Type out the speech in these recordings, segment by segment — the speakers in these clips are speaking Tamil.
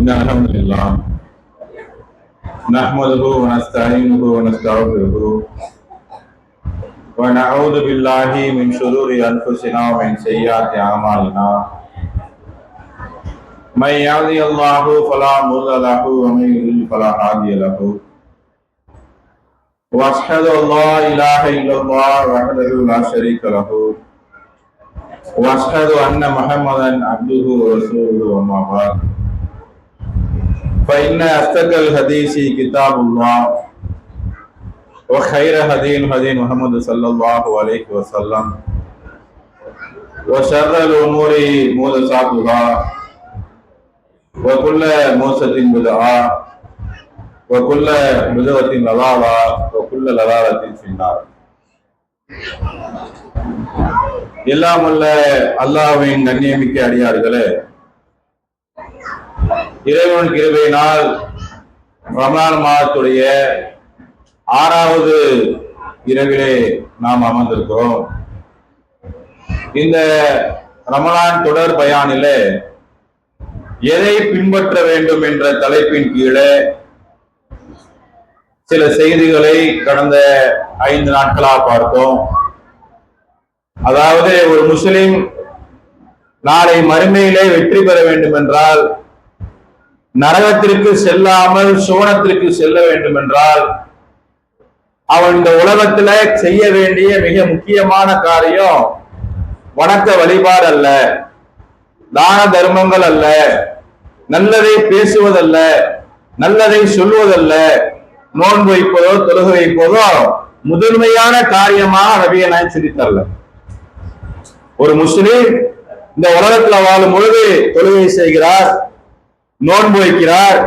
إن الحمد لله نحمده ونستعينه ونستغفره ونعوذ بالله من شرور أنفسنا ومن سيئات أعمالنا من يهده الله فلا مضل له ومن يضلل فلا هادي له وأشهد أن لا إله إلا الله وحده لا شريك له وأشهد أن محمدا عبده ورسوله أما بعد فإن أصدق الحديث كتاب الله وخير هدي هدي محمد صلى الله عليه وسلم وشر الأمور محدثاتها وكل محدثة بدعة وكل بدعة ضلالة وكل ضلالة في النار. எல்லாம் உள்ள அல்லாஹ்வின் கண்ணியமிக்க அடியார்களே, இறைவன் கிருபையினால் ரமலான் மாதத்துடைய 6வது இரவிலே நாம் அமர்ந்திருக்கிறோம். இந்த ரமலான் தொடர் பயானிலே எதை பின்பற்ற வேண்டும் என்ற தலைப்பின் கீழே சில செய்திகளை கடந்த 5 நாட்களாக பார்த்தோம். அதாவது ஒரு முஸ்லிம் நாளை மறுமையிலே வெற்றி பெற வேண்டும் என்றால், நரகத்திற்கு செல்லாமல் சுவனத்திற்கு செல்ல வேண்டும் என்றால், அவன் இந்த உலகத்துல செய்ய வேண்டிய மிக முக்கியமான காரியம் வணக்க வழிபாடு அல்ல, தான தர்மங்கள் அல்ல, நல்லதை பேசுவதல்ல, நல்லதை சொல்வதல்ல, நோன்பு வைப்பதோ தொழுகை வைப்பதோ முதன்மையான காரியமாக நபியை நான் சிரித்தல்ல. ஒரு முஸ்லிம் இந்த உலகத்துல வாழும் பொழுது தொழுகை செய்கிறார், நோன்பு வைக்கிறார்,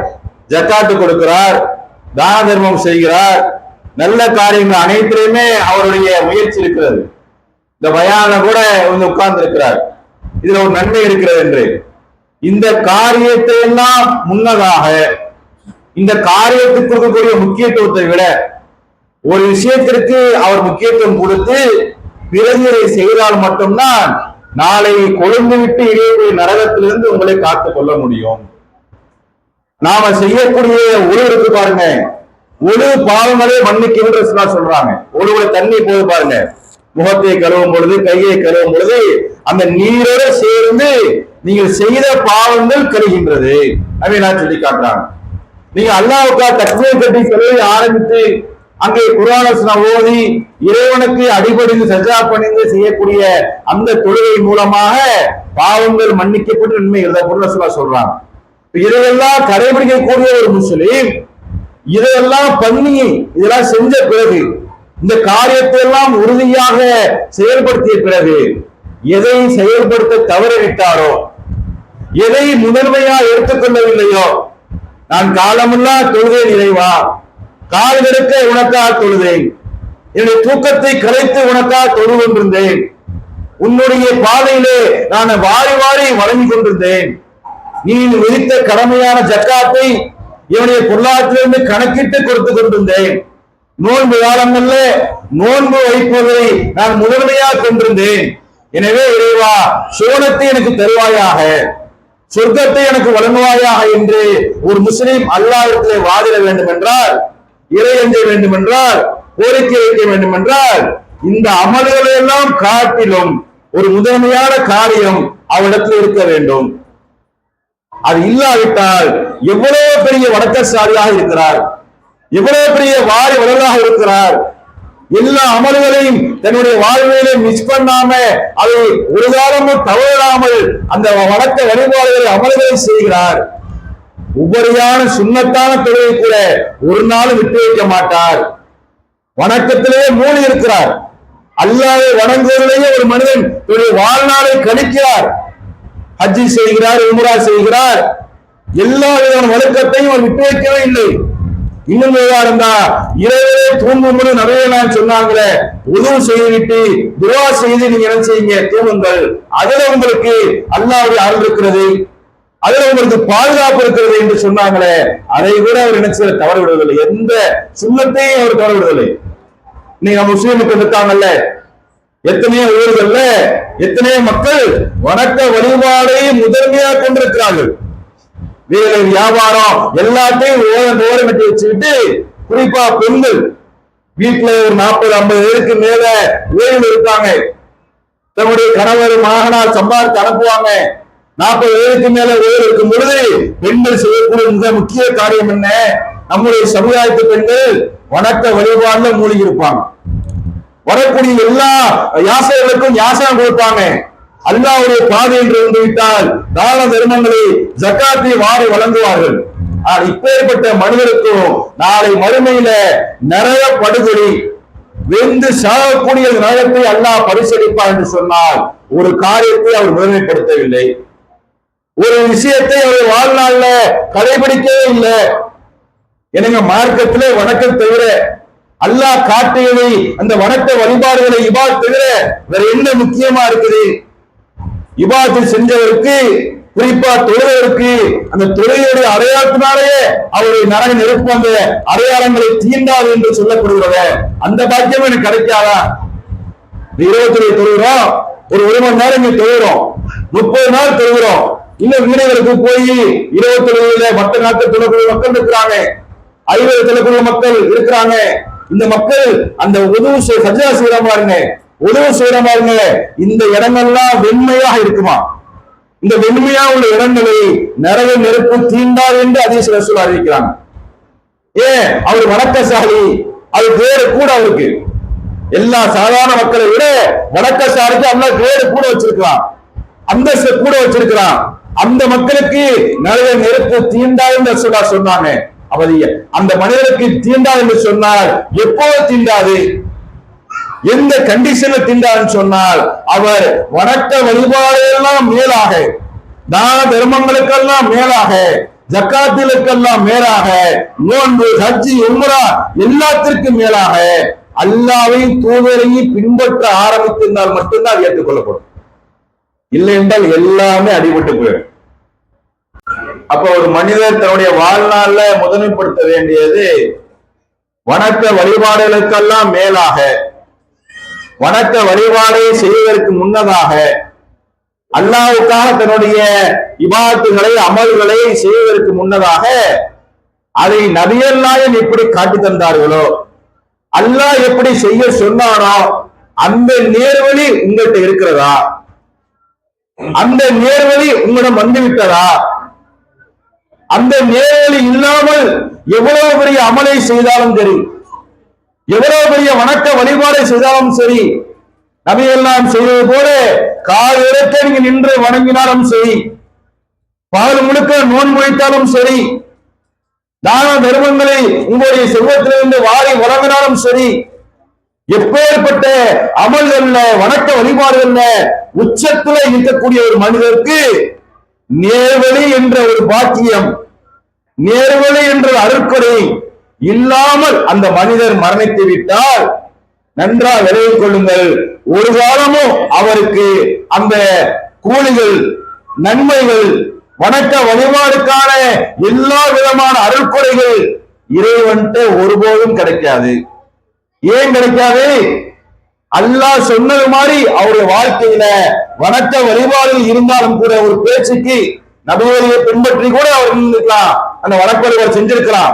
ஜக்காத்து கொடுக்கிறார், தான தர்மம் செய்கிறார், நல்ல காரியங்கள் அனைத்திலுமே அவருடைய முயற்சி இருக்கிறது. இந்த பயான கூட உட்கார்ந்து இருக்கிறார், இதுல ஒரு நன்மை இருக்கிறது என்று. இந்த காரியத்தை எல்லாம் முன்னதாக இந்த காரியத்துக்கு இருக்கக்கூடிய முக்கியத்துவத்தை விட ஒரு விஷயத்திற்கு அவர் முக்கியத்துவம் கொடுத்து பிறகு இதை செய்தால் மட்டும்தான் நாளை கொழுந்து விட்டு இடையே நரகத்திலிருந்து உங்களை காத்துக் கொள்ள முடியும். நாம செய்யக்கூடிய ஒழு இருக்கு பாருங்க, ஒழு பாவங்களே மன்னிக்கின்ற சொல்றாங்க. ஒழுவுல தண்ணி போது பாருங்க, முகத்தை கழுவும் பொழுது, கையை கழுவும் பொழுது அந்த நீரோட சேர்ந்து நீங்கள் செய்த பாவங்கள் கழுகின்றது அப்படின்னு சொல்லி காட்டுறாங்க. நீங்க அல்லாஹ்வுக்கா தக்பீர் கட்டி தொழுகை ஆரம்பித்து அங்கே குர்ஆன் வசனம் ஓதி இறைவனுக்கு அடிபணிந்து சஜா பணிந்து செய்யக்கூடிய அந்த தொழுகை மூலமாக பாவங்கள் மன்னிக்கப்பட்டு நன்மை எழுதப்படும் சொல்றாங்க. இதையெல்லாம் கடைபிடிக்கக்கூடிய ஒரு முஸ்லிம் இதையெல்லாம் பண்ணி இதெல்லாம் செஞ்ச பிறகு, இந்த காரியத்தை எல்லாம் உறுதியாக செயல்படுத்திய பிறகு, எதை செயல்படுத்த தவறிவிட்டாரோ, எதை முதன்மையாக எடுத்துக்கொள்ளவில்லையோ, நான் காலமெல்லாம் தொழுதேன் இறைவா, கால் எடுக்க உனக்காக தொழுதேன், என்னுடைய தூக்கத்தை கலைத்து உனக்காக தொழு கொண்டிருந்தேன், உன்னுடைய பாதையிலே நான் வாரி வாரி வழங்கி கொண்டிருந்தேன், நீ விதித்த கடமையான ஜக்காத்தை என்னுடைய பொருளாதாரத்திலிருந்து கணக்கிட்டு கொடுத்து கொண்டிருந்தேன், நோன்பு காலங்கள்ல நோன்பு வைப்பதை நான் முதன்மையாக கொண்டிருந்தேன், எனவே இறைவா சோனத்தை எனக்கு தருவாயாக, சொர்க்கத்தை எனக்கு வழங்குவாயாக என்று ஒரு முஸ்லிம் அல்லாஹ்விடத்திலே வாதிட வேண்டும் என்றால், இறையஞ்ச வேண்டும் என்றால், கோரிக்கை வைக்க வேண்டும் என்றால், இந்த அமல்களை எல்லாம் காட்டிலும் ஒரு முதன்மையான காரியம் அவரிடத்தில் இருக்க வேண்டும். அது இல்லாவிட்டால் எவ்வளவு பெரிய வணக்கசாலியாக இருக்கிறார், எவ்வளவு பெரிய வாரி வளராக இருக்கிறார், எல்லா அமல்களையும் தன்னுடைய வாழ்விலே மிஸ் பண்ணாம அதை ஒரு காலமும் தவறாமல் அந்த வணக்க வழிபாடுகளை அமல்களை செய்கிறார். உபரியான சுண்ணத்தான தொழிலை கூட ஒரு நாளும் விட்டு வைக்க மாட்டார். வணக்கத்திலேயே மூடி இருக்கிறார். அல்லாஹ்வை வணங்குவதிலேயே ஒரு மனிதன் தன்னுடைய வாழ்நாளை கழிக்கிறார். ஹஜ்ஜி செய்கிறார், உம்ரா செய்கிறார், எல்லா விதமான வழக்கத்தையும் அவர் விட்டு வைக்கவே இல்லை. இன்னும் இருந்தா இரவே தூங்கும் போது நிறைய சொன்னாங்களே, உதவு செய்துவிட்டு துவா செய்து நீங்க என்ன செய்யுங்க, தூங்குங்கள், அதுல உங்களுக்கு அல்லாஹ்வுடைய அருள் இருக்கிறது, அதுல உங்களுக்கு பாதுகாப்பு இருக்கிறது என்று சொன்னாங்களே, அதை கூட அவர் என்ன செய்ய தவறு விடுவதில்லை. எந்த சுண்ணத்தையும் அவர் தவறு விடுவதில்லை. நீங்க முஸ்லீமுக்கு இருக்காங்கல்ல, எத்தனையோ ஊர்கள்ல எத்தனையோ மக்கள் வணக்க வழிபாடை முதன்மையாக கொண்டிருக்கிறார்கள். வேலை, வியாபாரம் எல்லாத்தையும் ஓரம் கட்டி வச்சுக்கிட்டு, குறிப்பா பெண்கள் வீட்டுல ஒரு 40-50 பேருக்கு மேல ஓய்வு இருக்காங்க. தன்னுடைய கணவர் மகனால் சம்பாதித்து அனுப்புவாங்க. 40 பேருக்கு மேல ஓய்வு இருக்கும் பொழுது பெண்கள் செய்யக்கூடிய மிக முக்கிய காரியம் என்ன? நம்முடைய சமுதாயத்து பெண்கள் வணக்க வழிபாடுல மூழ்கி இருப்பாங்க. வரக்கூடிய எல்லா யாசகர்களுக்கும் யாசகம் கொடுப்பாங்க. அல்லாஹ்வுடைய பாதையில் இருந்து விட்டால் தான தர்மங்களை, ஜக்காத்தை வாரி வழங்குவார்கள். இப்பேற்பட்ட மனிதருக்கும் நாளை மறுமையில நரக படுகொலி, வெந்து சாகக்கூடிய நரகத்தை அல்லாஹ் பரிசளிப்பார் என்று சொன்னால் ஒரு காரியத்தை அவர் முதன்மைப்படுத்தவில்லை, ஒரு விஷயத்தை அவர் வாழ்நாள்ல கடைபிடிக்கவே இல்லை. எனக்கு மார்க்கத்திலே வணக்கம் தவிர, அல்லாஹ் காட்டியதை அந்த வணக்க வழிபாடுகளை இபாத் தவிர வேற என்ன முக்கியமா இருக்குது? இபாத்து செஞ்சவருக்கு, குறிப்பா தொழுவதற்கு, அந்த தொழுகையுடைய அடையாளத்தினாலேயே அவருடைய நரக நெருப்பு அந்த அடையாளங்களை தீண்டாது என்று சொல்லப்படுகிறத அந்த பாக்கியம் எனக்கு கிடைக்காதா? 20 தொழுகிறோம், ஒரு 1 மணி நேரம் இங்க தொழுகிறோம், 30 நாள் தொழுகிறோம். இன்னும் வீடுகளுக்கு போய் 20 மற்ற நாட்கள் தொழக்கூடிய மக்கள் இருக்கிறாங்க, 50 தொழக்கூடிய மக்கள் இருக்கிறாங்க. இந்த மக்கள் அந்த உதவு சஜ்ஜா செய்யற பாருங்க, உதவு செய்யற பாருங்க, இந்த இடங்கள்லாம் வெண்மையாக இருக்குமா? இந்த வெண்மையா உள்ள இடங்களை நரக நெருப்பு தீண்டாது என்று ஹதீஸ் ரசூல் அறிவிக்கிறாங்க. ஏன்? அவர் வணக்கசாலி, அது பேரு கூட அவருக்கு. எல்லா சாதாரண மக்களை விட வணக்கசாலிக்கு அல்லாஹ் பேரு கூட வச்சிருக்கிறான், அந்தஸ்து கூட வச்சிருக்கிறான். அந்த மக்களுக்கு நரக நெருப்பு தீண்டாது என்று ரசூலுல்லாஹ் சொன்னாங்க. அந்த மனிதருக்கு தீண்டாது என்று சொன்னால் எப்போது தீண்டாது, எந்த கண்டிஷன்ல தீண்டாதுன்னு சொன்னால் அவர் வணக்க வழிபாடுகள்லாம் மேலாக, தான தர்மங்களுக்கெல்லாம் மேலாக, ஜக்காத்துகளுக்கெல்லாம் மேலாக, நோன்பு, ஹஜ்ஜி, உம்ரா எல்லாத்திற்கும் மேலாக அல்லாஹ்வையும் தூதரையும் பின்பற்ற ஆரம்பித்திருந்தால் மட்டும்தான் ஏற்றுக்கொள்ளப்படும். இல்லை என்றால் எல்லாமே அடிபட்டு போயிடும். அப்ப ஒரு மனிதர் தன்னுடைய வாழ்நாள்ல முதன்மைப்படுத்த வேண்டியது வணக்க வழிபாடுகளுக்கெல்லாம் மேலாக, வணக்க வழிபாடை செய்வதற்கு முன்னதாக அல்லாஹ்வுக்காக தன்னுடைய இபாதத்துகளை, அமல்களை செய்வதற்கு முன்னதாக அதை நபிகள் நாயகம் எப்படி காட்டி தந்தார்களோ, அல்லாஹ் எப்படி செய்ய சொன்னானோ அந்த நேர்வழி உங்கள்கிட்ட இருக்கிறதா? அந்த நேர்வழி உங்களிடம் வந்துவிட்டதா? அந்த நேர்வழி இல்லாமல் எவ்வளவு பெரிய அமலை செய்தாலும் சரி, எவ்வளவு பெரிய வணக்க வழிபாடை செய்தாலும் சரி, நபிகள் நாயகம் செய்வது போல கால் இறக்க நீங்க நின்று வணங்கினாலும் சரி, பகல் முழுக்க நோன்பு வைத்தாலும் சரி, தான தர்மங்களை உங்களுடைய செல்வத்திலிருந்து வாரி வழங்கினாலும் சரி, எப்பேற்பட்ட அமல்கள்ல, வணக்க வழிபாடுகள்ல உச்சத்துல இருக்கக்கூடிய ஒரு மனிதருக்கு நேர்வழி என்ற ஒரு பாக்கியம், நேர்வழி என்ற அருட்கொடை இல்லாமல் அந்த மனிதர் மரணித்து விட்டால் நன்றா விளைவிக் கொள்ளுங்கள், ஒரு காலமும் அவருக்கு அந்த கூலிகள், நன்மைகள், வணக்க வழிபாடுக்கான எல்லா விதமான அருட்கொடைகள் இறைவன்கிட்ட ஒருபோதும் கிடைக்காது. ஏன் கிடைக்காது? அல்லாஹ் சொன்னது மாதிரி அவருடைய வாழ்க்கையில வணக்க வழிபாடுகள் இருந்தாலும் கூட ஒரு பேச்சுக்கு நபியை பின்பற்றி கூட அவர் இருந்திருக்கலாம், அந்த வணக்க வழிபாடு செஞ்சிருக்கலாம்.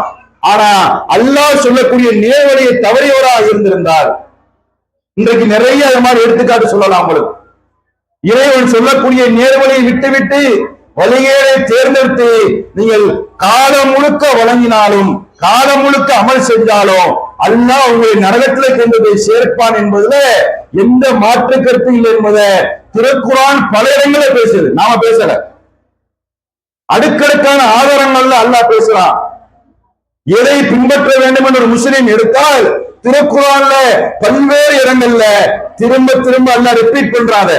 ஆனா அல்லாஹ் சொல்லக்கூடிய நேர்வழியை தவறியவராக இருந்திருந்தார். இன்றைக்கு நிறைய அது மாதிரி எடுத்துக்காட்டு சொல்லலாம் உங்களுக்கு. இறைவன் சொல்லக்கூடிய நேர்வழியை விட்டுவிட்டு வழிகேடை தேர்ந்தெடுத்து நீங்கள் காலம் முழுக்க வழங்கினாலும், காலம் முழுக்க அமல் செஞ்சாலும் அல்லாஹ் உங்களை நரகத்திலே கொண்டு போய் சேர்ப்பான் என்பதுல எந்த மாற்று கருத்து இல்லை என்பதை திருக்குர்ஆன் பல இடங்களே பேசுது, நாம பேசல. அடுக்கடுக்கான ஆதாரங்கள்ல அல்லாஹ் பேசுறான். எதை பின்பற்ற வேண்டும் என்று ஒரு முஸ்லிம் எடுத்தால் திருக்குர்ஆன்ல பல்வேறு இடங்கள்ல திரும்ப திரும்ப அல்லாஹ் ரிப்பீட் பண்றாங்க.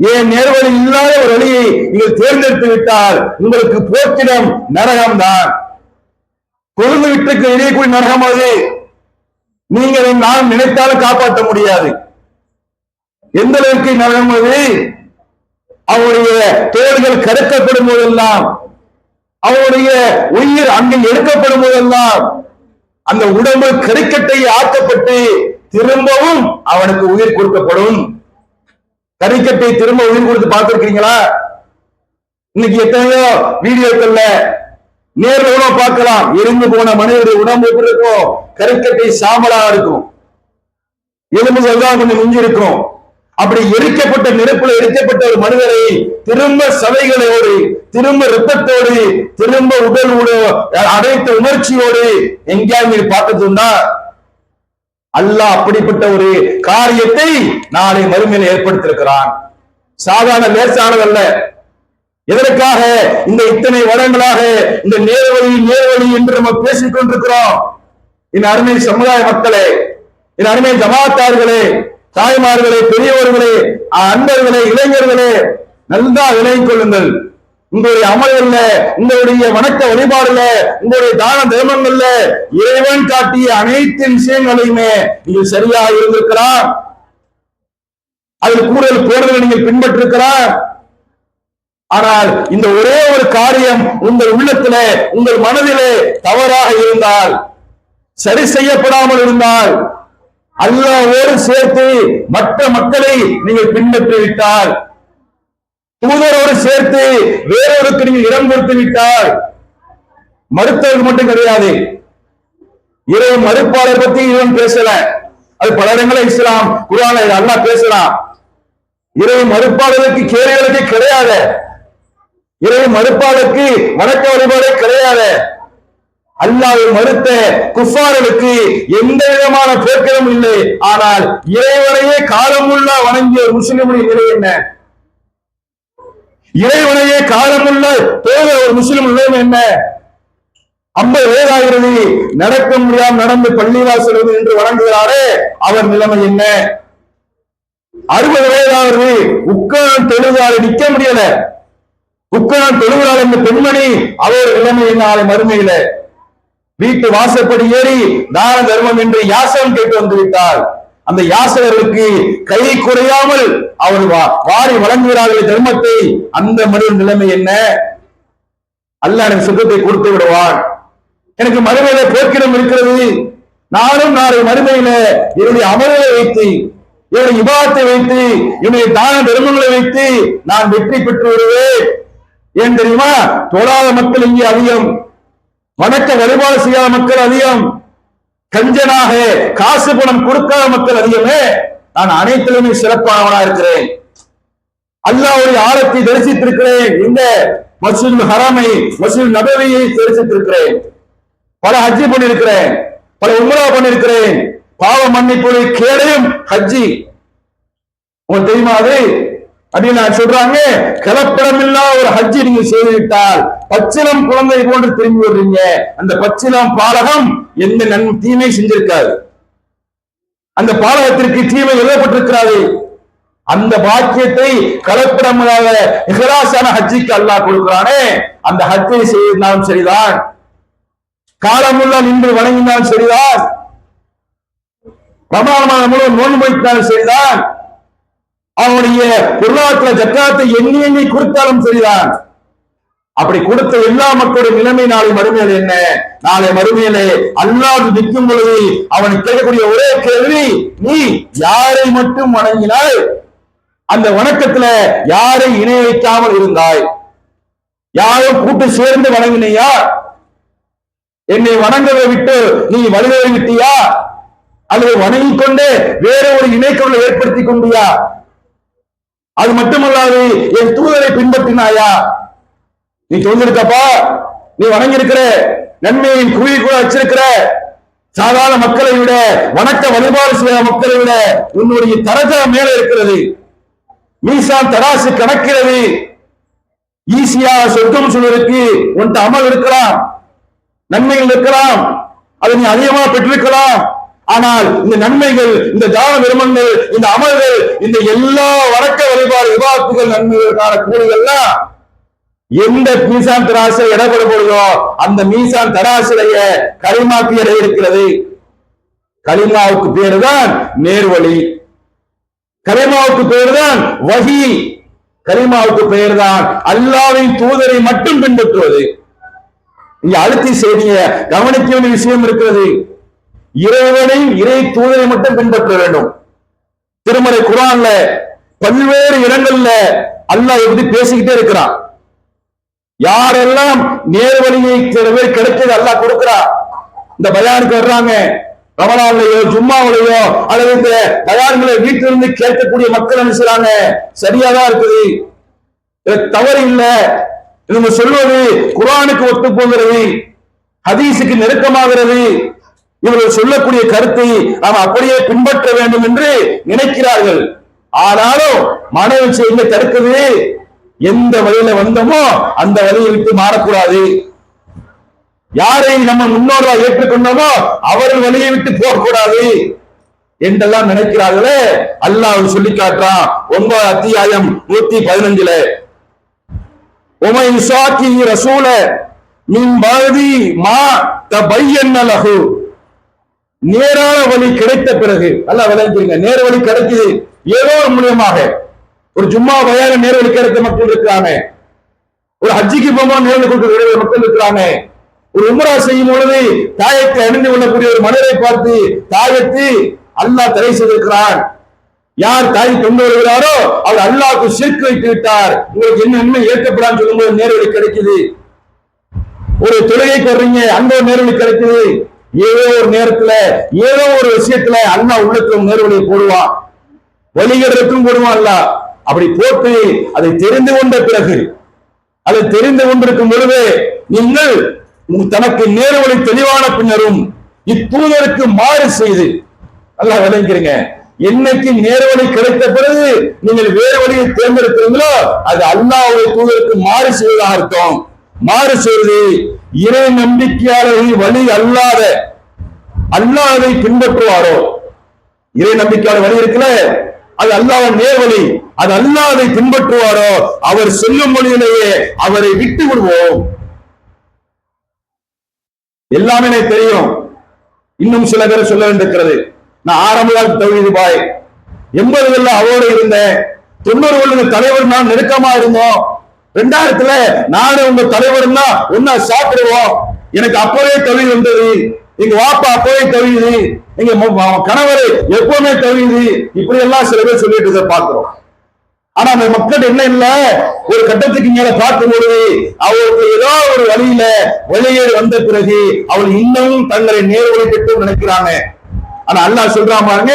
ஏன் நேர்வழி இல்லாத ஒரு வழியை நீங்கள் தேர்ந்தெடுத்து விட்டால் உங்களுக்கு போக்கிடம் நரகம்தான். கொழுந்து விட்டுக்கு எரியக்கூடிய நரகம் அது. நீங்கள் நான் நினைத்தாலும் காப்பாற்ற முடியாது. எந்த அளவுக்கு நரகம் அது? அவருடைய தோள்கள் கடுக்கப்படும் போதெல்லாம், அவருடைய உயிர் அங்கே எடுக்கப்படும் போதெல்லாம் அந்த உடம்பு கறிக்கட்டை ஆக்கப்பட்டு திரும்பவும் அவனுக்கு உயிர் கொடுக்கப்படும். கறிக்கட்டை திரும்ப உயிர் கொடுத்து பார்த்திருக்கீங்களா? இன்னைக்கு எத்தனையோ வீடியோக்கள்ல நேர்ல கூட பார்க்கலாம். எரிந்து போன மனிதனுடைய உடம்பு எப்படி இருக்கும்? கருக்கட்டை சாம்பலா இருக்கும், எலும்புகள் தான் கொஞ்சம் மிஞ்சி இருக்கும். அப்படி எரிக்கப்பட்ட நெருப்புல எரிக்கப்பட்ட ஒரு மனிதரை திரும்ப சதைகளோடு, திரும்ப ரத்தத்தோடு, திரும்ப உடல் அனைத்து உணர்ச்சியோடு எங்கேயாவது பார்த்ததுன்னா அல்லாஹ் அப்படிப்பட்ட ஒரு காரியத்தை நாளை மறுமையில் ஏற்படுத்தியிருக்கிறான். சாதாரண லேசானதல்ல. எதற்காக இந்த இத்தனை வருடங்களாக இந்த நேர்வழி என்று நம்ம பேசிக் கொண்டிருக்கிறோம்? என் அருமை சமுதாய மக்களே, என் அருமை ஜமாத்தார்களே, தாய்மார்களே, பெரியவர்களே, அன்பர்களே, இளைஞர்களே, நல்லா விலகிக் கொள்ளுங்கள். உங்களுடைய அமல்கள்ல, உங்களுடைய வணக்க வழிபாடுல, உங்களுடைய தான தர்மங்கள்ல இறைவன் காட்டிய அனைத்து விஷயங்களையுமே நீங்கள் சரியாக இருந்திருக்கலாம். அதில் கூடுதல் பேர்களை நீங்கள் பின்பற்றிருக்கலாம். ஆனால் இந்த ஒரே ஒரு காரியம் உங்கள் உள்ளத்திலே, உங்கள் மனதிலே தவறாக இருந்தால், சரி செய்யப்படாமல் இருந்தால், அல்லாஹ்வோடு சேர்த்து மற்ற மக்களை நீங்கள் பின்பற்றி விட்டால், தூதரோடு சேர்த்து வேறொருக்கு நீங்கள் இடம் கொடுத்து விட்டால், மறுத்தவர்கள் மட்டும் கிடையாது, இறை மறுப்பாளர் பத்தி இவன் பேசல. அது பல இடங்களில் இஸ்லாம் குர்ஆன்ல அல்லாஹ் பேசலாம். இறை மறுப்பாளருக்கு கேள்விகளுக்கு கிடையாது. இறை மறுப்பாளருக்கு வணக்க வழிபாடு கிடையாது. அல்லாஹ்வை மறுத்த குஃபார்களுக்கு எந்த விதமான போக்கிலும் இல்லை. ஆனால் இறைவனையே காலமுள்ள வணங்கிய ஒரு முஸ்லிமுடைய நிலை என்ன? இறைவனையே காலமுள்ள பேர ஒரு முஸ்லிம் நிலைமை என்ன? 50 வயதாகிறது, நடக்க முடியாமல் நடந்து பள்ளிவாசல் என்று வணங்குகிறாரே, அவர் நிலைமை என்ன? 60 வயதாவது, உட்கார்ந்து தொழுதால் நிக்க முடியல, உட்கார்ந்து தொழுகிறாள் என்ற பெண்மணி, அவர் நிலைமை என்ன? மறுமையில வீட்டு வாசப்படி ஏறி தான தர்மம் என்று யாசகம் கேட்டு வந்து விட்டால், அந்த யாசகர்களுக்கு கை குறையாமல் அவர் வாரி வழங்குகிறார்கள் தர்மத்தை, அந்த மனிதன் நிலைமை என்ன? அல்லாஹ் எனக்கு சுகத்தை கொடுத்து விடுவான், எனக்கு மறுமையில போக்கிடம் இருக்கிறது, நானும் நாளை மறுமையில என்னுடைய அமல்களை வைத்து, என்னுடைய இபாதத்தை வைத்து, என்னுடைய தான தர்மங்களை வைத்து நான் வெற்றி பெற்று வருவேன். ஏன் தெரியுமா? தொழாத மக்கள் இங்கே அதிகம், வணக்க வழிபாடு செய்யாத மக்கள் அதிகம், கஞ்சனாக காசு பணம் கொடுக்காத மக்கள் அதிகமே. நான் அனைத்திலுமே சிறப்பானவனா இருக்கிறேன். அல்லாஹ்வுடைய ஆலத்தை தரிசித்திருக்கிறேன். இந்த மஸ்ஜிதுல் ஹராமை, மஸ்ஜிதுல் நபவியை தரிசித்திருக்கிறேன். பல ஹஜ்ஜி பண்ணிருக்கிறேன், பல உம்ரா பண்ணிருக்கிறேன். பாவ மன்னிப்பு கேடையும் ஹஜ்ஜி. உங்களுக்கு தெரியுமா அது? அப்படின்னு நான் சொல்றாங்க, கலப்படமில்லா ஒரு ஹஜ்ஜி நீங்க செய்துவிட்டால் பச்சிலம் குழந்தை போன்று திரும்பி வர்றீங்க. அந்த பச்சிலம் பாலகம் எந்த தீமை செஞ்சிருக்காது, அந்த பாலகத்திற்கு தீமை எழுதப்பட்டிருக்கிறாரு. அந்த பாக்கியத்தை கலப்படமில்லாத இஹ்லாஸான ஹஜ்ஜிக்கு அல்லாஹ் கொடுக்கிறானே, அந்த ஹஜ்ஜை செய்தாலும் சரிதான், காலமுல்லா நின்று வணங்கினாலும் சரிதான், ரமலான் முழு நோன்பு வைத்தாலும் சரிதான், அவனுடைய பொருளாதார ஜக்காத்தை எண்ணி எண்ணி கொடுத்தாலும் சரிதான். அப்படி கொடுத்த எல்லா மக்களுடைய நிலைமை நாளை மறுமையில என்ன? நாளை மறுமையிலே அல்லாஹ் நிற்கும் பொழுது அவன் கேட்கக்கூடிய ஒரே கேள்வி, நீ யாரை மட்டும் வணங்கினாய்? அந்த வணக்கத்துல யாரை இணை வைக்காமல் இருந்தாய்? யாரும் கூட்டு சேர்ந்து வணங்கினியா? என்னை வணங்கவை விட்டு நீ வலுவை விட்டியா? அல்லது வணங்கிக் கொண்டு வேற ஒரு இணைக்கொள்ள ஏற்படுத்தி கொண்டியா? அது மட்டுமல்லாது என் தூதரை பின்பற்றினாயா? நீ சொல்லிருக்கப்பா, நீ வணங்கியிருக்கிற, நன்மையின் குழி கூட வச்சிருக்கிற, சாதாரண மக்களை விட, வணக்க வழிபாடு செய்ய மக்களை விட உன்னுடைய தரஜா மேல இருக்கிறது. மீசான் தராசு கணக்கிறது. ஈஸியா சொர்க்கம் சொல்வதற்கு உன்ட்ட அமல் இருக்கலாம், நன்மைகள் இருக்கலாம், அதை நீ அதிகமாக பெற்றிருக்கலாம். ஆனால் இந்த நன்மைகள், இந்த தான தர்மங்கள், இந்த அமல்கள், இந்த எல்லா வணக்க வழிபாடு விவாதத்துகள் நன்மைகளுக்கான கூலிகள்லாம் எந்த மீசான் தராசை இடப்படப்படுதோ அந்த மீசான் தராசிலைய கலிமாக்கு இடம் இருக்கிறது. கலிமாவுக்கு பேருதான் நேர்வழி, கலிமாவுக்கு பேருதான் வஹி, கலிமாவுக்கு பெயர்தான் அல்லாஹ்வின் தூதரை மட்டும் பின்பற்றுவது. இங்க அழுத்தி செய்திய கவனிக்க வேண்டிய விஷயம் இருக்கிறது. இறைவனை, இறை தூதரை மட்டும் பின்பற்ற வேண்டும். திருமறை குர்ஆன்ல பல்வேறு இடங்கள்ல அல்லாஹ் எப்படி பேசிக்கிட்டே இருக்கிறான். யாரெல்லாம் நேர்வழியை சில பேர் கிடைச்சது அல்லாஹ் கொடுக்கிறார். இந்த பயானுக்கு வர்றாங்க, ரமலான்லயோ ஜும்மாவிலையோ அல்லது இந்த பயான்களை வீட்டிலிருந்து கேட்கக்கூடிய மக்கள் நினைச்சாங்க சரியாதான் இருக்குது, தவறு இல்லை, இவங்க சொல்வது குர்ஆனுக்கு ஒத்து போகிறது, ஹதீஸுக்கு நெருக்கமாகிறது, இவர்கள் சொல்லக்கூடிய கருத்தை நாம் அப்படியே பின்பற்ற வேண்டும் என்று நினைக்கிறார்கள். ஆனாலும் மனதை செய்ய தடுக்குது, எந்த வழியில வந்தோமோ அந்த வழியை விட்டு மாறக்கூடாது. யாரை நம்ம முன்னோர்களாக ஏற்றுக்கொண்டோமோ அவர்கள் வழியை விட்டு போகக்கூடாது என்றெல்லாம் நினைக்கிறார்களே. அல்லாஹ் சொல்லி காட்டுறான் 9 அத்தியாயம் 115ல, உமை இசாக்கி ரசூல மின் பாதி மா தபையன்ன லஹு, நேரான வழி கிடைத்த பிறகு, அல்லாஹ் விளங்குறீங்க, நேர வழி கிடைக்குது ஏதோ மூலியமாக. ஒரு ஜும்மா பயான நேர வழி கிடைத்த மக்கள் இருக்கிறாங்க, ஒரு ஹஜ்ஜிக்கு போகும்போது நேர வழி கொடுக்கிற மக்கள் இருக்கிறாங்க, ஒரு உம்ரா செய்யும் பொழுது தாயத்தை அணிந்து கொள்ளக்கூடிய ஒரு மனிதரை பார்த்து தாயத்து அல்லாஹ் தடை செய்திருக்கிறான். யார் தாய் கொண்டு வருகிறாரோ அவர் அல்லாஹ்வுக்கு ஷிர்க் வைத்து விட்டார், உங்களுக்கு என்ன நன்மை ஏற்கப்படான்னு சொல்லும்போது நேரவழி கிடைக்குது. ஒரு தொழுகைக்கு வர்றீங்க, அங்க ஒரு நேரவழி கிடைக்குது. ஏதோ ஒரு நேரத்துல ஏதோ ஒரு விஷயத்துல அல்லாஹ் உள்ளத்துல நேர்வழியை போடுவான், வழிகிறதுக்கும் போடுவான் அல்லாஹ். அப்படி போட்டு அதை தெரிந்து கொண்ட பிறகு, அதை தெரிந்து கொண்டிருக்கும் பொழுது நீங்கள் தனக்கு நேர்வழி தெளிவான பின்னரும் இத்தூதருக்கு மாறு செய்து, அல்லாஹ் விளங்கிறீங்க, என்னைக்கு நேர்வழி கிடைத்த பிறகு நீங்கள் வேறு வழியை தேர்ந்தெடுக்கிறீங்களோ அது அல்லாஹ்வுடைய தூதருக்கு மாறு செய்வதாக அர்த்தம். மாறு செய்வது இறை நம்பிக்கையாளர்கள் வழி அல்லாத, அல்லாஹ்வை பின்பற்றுவாரோ, இறை நம்பிக்கையாளர் வழி இருக்குல்ல, அது அல்லாஹ் நேர்வழி, அது அல்லாஹ்வை பின்பற்றுவாரோ அவர் சொல்லும் மொழியிலேயே அவரை விட்டு விடுவோம். எல்லாமே எனக்கு தெரியும், இன்னும் சில பேர் சொல்ல வேண்டியிருக்கிறது. நான் ஆரம்ப தௌஹீத் பாய், 80களில் அவரோடு இருந்தேன், 90களில் தலைவர் நான் நெருக்கமா இருந்தோம், 2000த்துல நானும் உங்க தலைவர்னா ஒன்னா சாப்பிடுவோம், எனக்கு அப்பவே தௌஹீத் வந்தது, எங்க வாப்பா அப்பவே தௌஹீத், எங்க கணவர் எப்பவுமே தௌஹீத், இப்படி எல்லாம் சில பேர் சொல்லிட்டு பார்க்கிறோம். ஆனா அந்த மக்கள் என்ன இல்ல, ஒரு கட்டத்துக்கு மேல பார்க்கும்போது அவருக்கு ஏதோ ஒரு வழியில வெளியேறி வந்த பிறகு அவள் இன்னமும் தங்களை நேர்வழி பெற்று நினைக்கிறாங்க. ஆனா அல்லாஹ் சொல்றான் பாருங்க,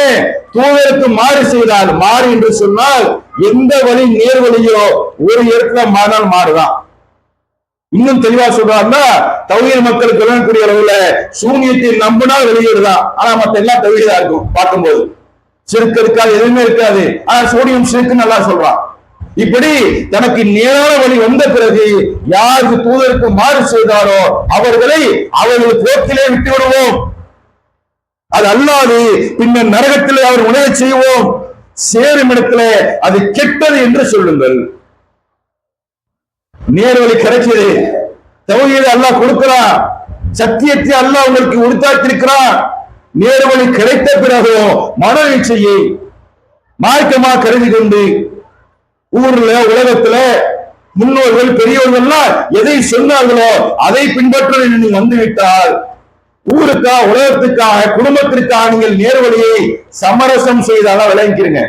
தூதருக்கு மாறு செய்தால், மாறு என்று சொன்னால் எந்த வழி நேர்வழியோ ஒரு இடத்துல மாறினால் மாறுதான். இன்னும் தெளிவா சொல்றாருன்னா, தௌஹீத் மக்களுக்கு விளங்கக்கூடிய அளவுல சூனியத்தை நம்பினால் வெளியேறுதான், ஆனா மத்த எல்லாம் தௌஹீதா இருக்கும். பார்க்கும்போது சிறுக்கு இருக்காது, எதுவுமே இருக்காது, ஆனா சோடியம் சிறுக்கு நல்லா சொல்றான். இப்படி தனக்கு நேரான வழி வந்த பிறகு யாருக்கு தூதருக்கு மாறு செய்தாரோ அவர்களை போக்கிலே விட்டு விடுவோம், அது அல்லாது பின்னர் நரகத்திலே அவர் உணர செய்வோம், சேரும் இடத்துல அது கெட்டது என்று சொல்லுங்கள். நேர்வழி கிடைச்சது, தௌஹீத் அல்லாஹ் கொடுக்கிறான், சத்தியத்தை அல்லாஹ் உங்களுக்கு உறுத்தாக்கியிருக்கிறான். நேர்வழி கிடைத்த பிறகு மன இச்சையை மார்க்கமா கருதி கொண்டு ஊர்ல உலகத்துல முன்னோர்கள் பெரியவர்கள்லாம் எதை சொன்னார்களோ அதை பின்பற்ற நீங்க வந்துவிட்டால், ஊருக்காக உலகத்துக்காக குடும்பத்திற்காக நீங்கள் நேர்வழியை சமரசம் செய்தாதான் விளங்கிக்கிறீங்க.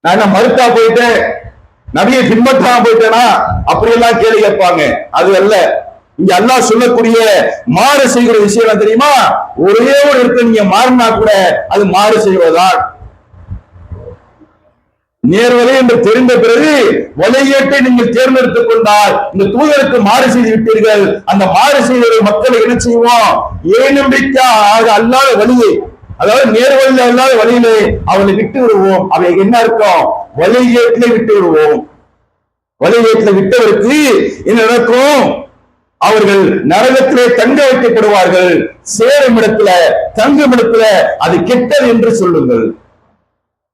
நான் என்ன மறுத்தா போயிட்டேன், நபியை பின்பற்றாம போயிட்டேனா அப்படியெல்லாம் கேள்வி கேட்பாங்க. அது அல்ல. இங்க அல்லாஹ் சொல்லக்கூடிய மாறு செய்கிற விஷயம் தெரியுமா, ஒரே ஒரு இடத்துல நீங்க மாறினா கூட அது மாறு செய்வதுதான். நேர்வழி என்று தெரிந்த பிறகு வழிகேட்டை நீங்கள் தேர்ந்தெடுத்துக் கொண்டால் இந்த தூதருக்கு மாறு செய்து விட்டீர்கள். அந்த மாறு செய்த மக்களை என்ன செய்வோம், ஏனம்பிக்கையாக அல்லாத வழியை, அதாவது நேர்வழியில் அல்லாத வழியிலே அவளை விட்டு விடுவோம். அவை என்ன இருக்கும், வழிகேட்டிலே விட்டு விடுவோம். வழிகேட்டில் விட்டவருக்கு என்ன நடக்கும், அவர்கள் நரகத்திலே தங்க வைக்கப்படுவார்கள், சேரும் இடத்துல தங்கும் இடத்துல அது கெட்டது என்று சொல்லுங்கள்.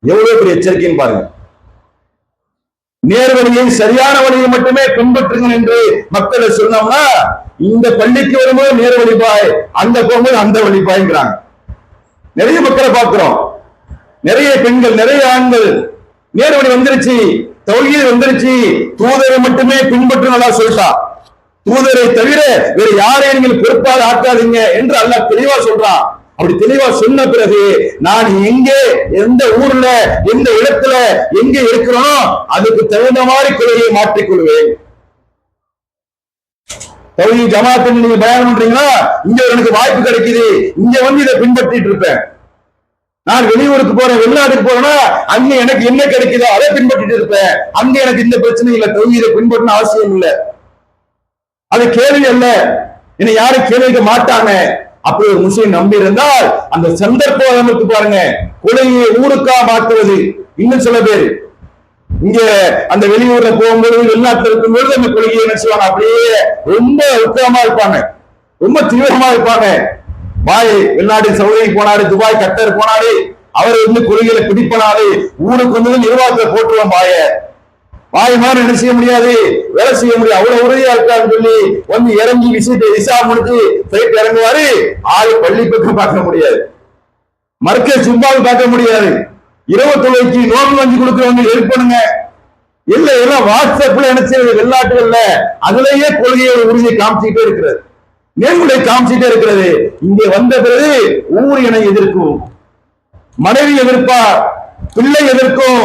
எவ்வளவு பெரிய எச்சரிக்கைன்னு பாருங்க. நேர்வழியை சரியான வழியை மட்டுமே பின்பற்றுங்கள் என்று மக்களை சொன்னோம்னா, இந்த பள்ளிக்கு வரும்போது நேர் வழிபாய், அந்த போகும்போது அந்த வழிபாய்ங்கிறாங்க. நிறைய மக்களை பார்க்கிறோம், நிறைய பெண்கள் நிறைய ஆண்கள் நேர்வழி வந்துருச்சு, தௌஹீத் வந்துருச்சு, தூதரை மட்டுமே பின்பற்றுங்களா சொல்லிட்டா, தூதரை தவிர வேற யாரையும் நீங்கள் பொறுப்பாக ஆக்காதீங்க என்று அல்லாஹ் தெளிவா சொல்றான். அப்படி தெளிவா சொன்ன பிறகு நான் எங்கே, எந்த ஊர்ல, எந்த இடத்துல எங்க இருக்கிறோம் அதுக்கு தகுந்த மாதிரி கொள்கையை மாற்றிக்கொள்வேன். தௌஹீத் ஜமாத் நீங்க பயான் பண்றீங்களா, இங்க எனக்கு வாய்ப்பு கிடைக்குது, இங்க வந்து இதை பின்பற்றிட்டு இருப்பேன். நான் வெளியூருக்கு போறேன், வெளிநாட்டுக்கு போறேன்னா அங்க எனக்கு என்ன கிடைக்குதோ அதை பின்பற்றிட்டு இருப்பேன். அங்க எனக்கு இந்த பிரச்சனை இல்லை, தௌஹீதை பின்பற்றணும் அவசியம் இல்லை. அது கேள்வி அல்ல, என்னை யாரும் கேள்விக்க மாட்டாங்க. அப்படி ஒரு முஸ்லிம் நம்பி இருந்தால் அந்த சந்தர்ப்பம் நமக்கு பாருங்க, கொலையை ஊருக்கா மாற்றுவது. இன்னும் சில பேர் இங்க அந்த வெளியூர்ல போகும்போது, வெளிநாட்டுல இருக்கும்போது அந்த கொள்கையை என்ன செய்வாங்க, அப்படியே ரொம்ப உத்தரமா இருப்பாங்க, ரொம்ப தீவிரமா இருப்பாங்க. பாய் வெளிநாடு சவுதிக்கு போனாரு, துபாய் கட்டர் போனாரு, அவர் வந்து கொள்கையில பிடிப்பனாரு, ஊருக்கு வந்து நிர்வாகத்தை போட்டுருவோம் பாய் மாதிரி என்ன செய்ய முடியாது, வேலை செய்ய முடியாது, அவ்வளவு உறுதியா இருக்காருன்னு சொல்லி வந்து இறங்கி விசா முடிஞ்சு போயிட்டு இறங்குவாரு. ஆளு பள்ளி பக்கம் பார்க்க முடியாது, மர்க்கஸ் சும்மாவை பார்க்க முடியாது, இரவு தொலைக்கு நோம்பு வஞ்சி கொடுக்கிறவங்க ஹெல்ப் பண்ணுங்க இல்ல, எல்லாம் வாட்ஸ்அப்ல என்ன செய்யறது, வெளிநாட்டுகள்ல அதுலயே கொள்கையை உறுதியை காமிச்சுட்டே இருக்கிறது, நேர்முறை காமிச்சுட்டே இருக்கிறது. இங்கே வந்த பிறகு ஊர் என எதிர்க்கும், மனைவி எதிர்ப்பா, பிள்ளை எதிர்க்கும்,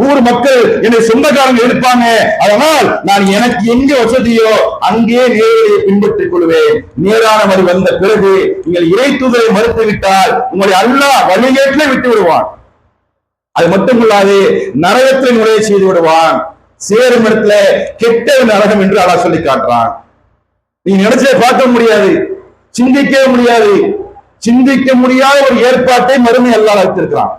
ஊர் மக்கள் என்னை சொந்தக்காரங்க இருப்பாங்க. அதனால் நான் எனக்கு எங்க வசதியோ அங்கே நேரடியை பின்பற்றிக் கொள்வேன். நேரான வழி வந்த பிறகு நீங்கள் இறை தூதரை மறுத்து விட்டால் உங்களை அல்லாஹ் வழிகேட்டிலே விட்டு விடுவான். அது மட்டுமில்லாது நரகத்தில் நுழைய செய்து விடுவான். சேரும் இடத்துல கெட்ட நரகம் என்று அல்லாஹ் சொல்லி காட்டுறான். நீங்க நினைச்சே பார்க்க முடியாது, சிந்திக்கவே முடியாது. சிந்திக்க முடியாத ஒரு ஏற்பாட்டை மறுமை அல்லாஹ் வைத்திருக்கிறான்.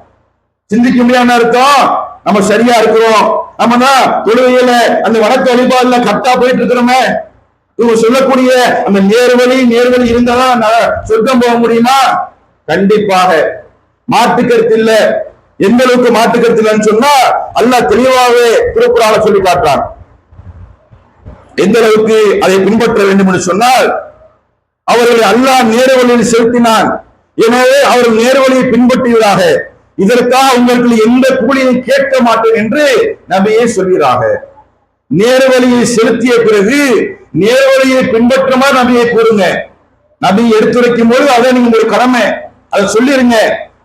சிந்திக்க முடியாத அர்த்தம், நம்ம சரியா இருக்கிறோம், நம்ம தான் தொழுகையில அந்த வணக்க வழிபாடுல கரெக்டா போயிட்டு இருக்கிறோமே, இவங்க சொல்லக்கூடிய அந்த நேர்வழி இருந்தாதான் சொர்க்கம் போக முடியுமா? கண்டிப்பாக மாற்று கருத்து இல்ல. எந்த அளவுக்கு மாற்று கருத்து இல்லைன்னு சொன்னா அல்லாஹ் தெளிவாகவே திருக்குறான்ல சொல்லி காட்டுறான். எந்த அளவுக்கு அதை பின்பற்ற வேண்டும் என்று சொன்னால், அவர்களை அல்லாஹ் நேர்வழியில் செலுத்தினான், எனவே அவர்கள் நேர்வழியை பின்பற்றுவதாக, இதற்காக உங்களுக்கு எந்த கூலியை கேட்க மாட்டேன் என்று நபியே சொல்கிறாக. நேர்வழியை செலுத்திய பிறகு நேர்வழியை பின்பற்றமா நபியை கூறுங்க. நபி எடுத்துரைக்கும் போது அதை நீங்க ஒரு கடமை, அதை சொல்லிருங்க.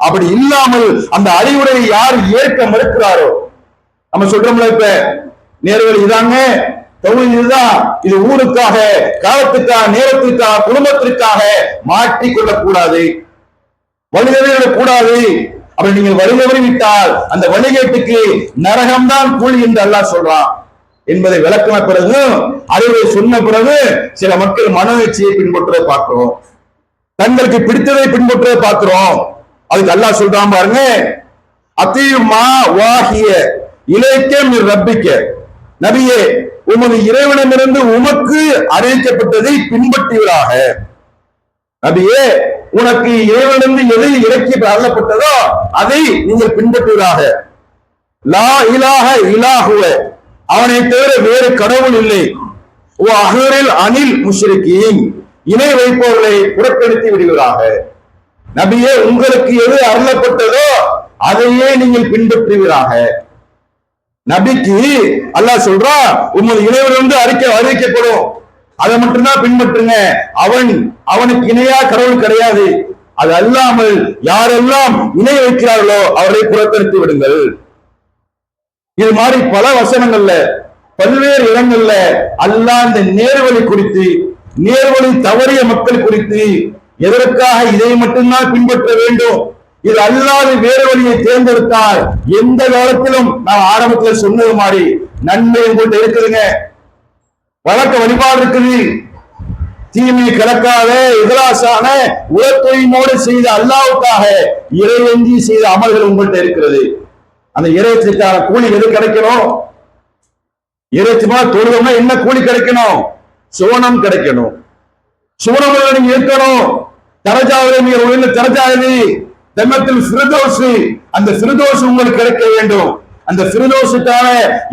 அப்படி இல்லாமல் அந்த அறிவுரையை யார் ஏற்க மறுக்கிறாரோ, நம்ம சொல்றோம்ல, இப்ப நேர்வழி இதாங்க, தௌஹீத் இதுதான், இது ஊருக்காக, காலத்துக்காக, நேரத்திற்காக, குடும்பத்திற்காக மாற்றிக்கொள்ளக் கூடாது, வழிதவறிவிடக் கூடாது. அப்படி நீங்கள் வழிதவறி விட்டால் அந்த வழிகேட்டுக்கு நரகம்தான் கூலி என்று அல்லாஹ் சொல்றான் என்பதை விளக்கின பிறகு, அறிவை சொன்ன பிறகு சில மக்கள் மனோச்சையை பின்பற்றுவதை பார்க்கிறோம், தங்களுக்கு பிடித்ததை பின்பற்றுவதை பார்க்கிறோம். அதுக்கு அல்லாஹ் சொல்றான் பாருங்க, அத்தீமா வாஹிய இலைக்க மிர் ரப்பிக்க, நபியே உமது இறைவனிடமிருந்து உமக்கு அறிவிக்கப்பட்டதை பின்பற்றுவீராக. நபியே உனக்கு இறைவனிடமிருந்து எதை இறக்கி அருளப்பட்டதோ அதை நீங்கள் பின்பற்றுவீராக. லா இலாஹ இலாஹுவ, அவனை தவிர வேறு கடவுள் இல்லை. ஓ அஹரில் அனில் முஷ்ரிகீன், இணை வைப்பவர்களை புறக்கணித்து விடுவீராக. நபியே உங்களுக்கு எது அருளப்பட்டதோ அதையே நீங்கள் பின்பற்றுவீராக. நபிக்கு அல்லாஹ் சொல்றா, உமது இறைவனிலிருந்து அறிவிக்கப்படும், அதை மட்டும்தான் பின்பற்றுங்க. அவனுக்கு இணையா கடவுள் கிடையாது. அது அல்லாமல் யாரெல்லாம் இணை வைக்கிறார்களோ அவரை புறக்கணித்து விடுங்கள். இது மாதிரி பல வசனங்கள்ல, பல்வேறு இடங்கள்ல அல்லாஹ் இந்த நேர்வழி குறித்து, நேர்வழி தவறிய மக்கள் குறித்து, எதற்காக இதை மட்டும்தான் பின்பற்ற வேண்டும், இது அல்லாத வேறு வழியை தேர்ந்தெடுத்தால் எந்த காலத்திலும் நான் ஆரம்பத்தில் சொன்னது மாதிரி நன்மை கொண்டு இருக்குதுங்க, வழக்க வழிபாடு இருக்குது, தீமை கலக்காத இகலாசான உலத்தொய்மோடு செய்த அல்லாவுக்காக இறைவஞ்சி செய்த அமல்கள் உங்கள்கிட்ட இருக்கிறது. அந்த இறைச்சிக்கான கூலி எது கிடைக்கணும்? இறைச்சிமா தொழுதோம்னா என்ன கூலி கிடைக்கணும்? சுவனம் கிடைக்கணும். சுவனத்தில் நீங்க இருக்கணும். தரஜாவில தரஜாவி தம்மத்தில் ஃபிர்தௌஸ், அந்த ஃபிர்தௌஸ் உங்களுக்கு கிடைக்க வேண்டும். அந்த ஃபிர்தௌஸுக்கான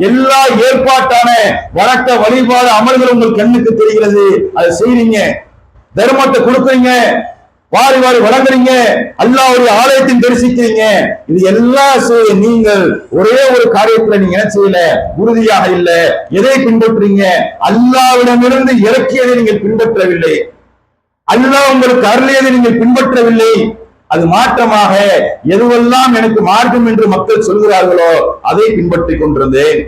எல்லா ஏற்பாட்டான வணக்க வழிபாடு அமல்கள் உங்கள் கண்ணுக்கு தெரிகிறது. அதை செய்றீங்க, தர்மத்தை கொடுக்குறீங்க, வாரி வாரி வழங்குறீங்க, அல்லாஹ்வுடைய ஆலயத்தின் தரிசிக்கிறீங்க. இது எல்லாம் நீங்கள் ஒரே ஒரு காரியத்துல நீங்க என்ன செய்யல, உறுதியாக இல்ல. எதை பின்பற்றுறீங்க? அல்லாஹ்விடமிருந்து இறக்கியதை நீங்கள் பின்பற்றவில்லை, அல்லாஹ் உங்களுக்கு அருளியதை நீங்கள் பின்பற்றவில்லை. அது மாற்றமாக எதுவெல்லாம் எனக்கு மார்க்கம் என்று மக்கள் சொல்கிறார்களோ அதை பின்பற்றிக் கொண்டிருந்தேன்.